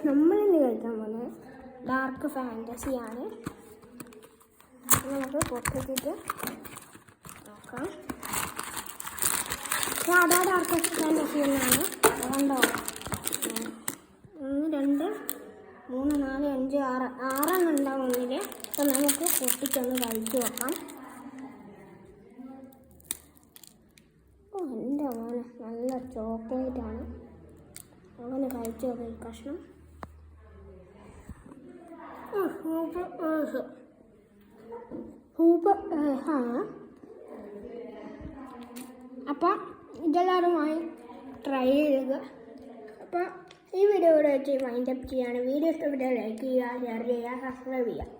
നമ്മളിന്ന് കഴിക്കാൻ പോകുന്നത് ഡാർക്ക് ഫാൻറ്റസിയാണ്. നമുക്ക് പൊട്ടിച്ചിട്ട് നോക്കാം. സാധാ ഡാർക്ക് ഫാൻറ്റസി എന്നാണ്. കണ്ടോ? 1 2 3 4 5 6 6 ഉണ്ടാവും ഒന്നിൽ. അപ്പം നമുക്ക് പൊട്ടിച്ചൊന്ന് കഴിച്ചു നോക്കാം. എൻ്റെ മോനെ നല്ല ചോക്ലേറ്റാണ്. അങ്ങനെ കഴിച്ചു നോക്കാം ഈ കഷ്ണം. ആണ്. അപ്പം ഇതെല്ലാവരുമായി ട്രൈ ചെയ്യുക. അപ്പം ഈ വീഡിയോ ഇവിടെ വെച്ച് വൈൻഡപ്പ് ചെയ്യാണ്. വീഡിയോ ഇഷ്ടപ്പെട്ടാൽ ലൈക്ക് ചെയ്യുക, ഷെയർ ചെയ്യുക, സബ്സ്ക്രൈബ് ചെയ്യുക.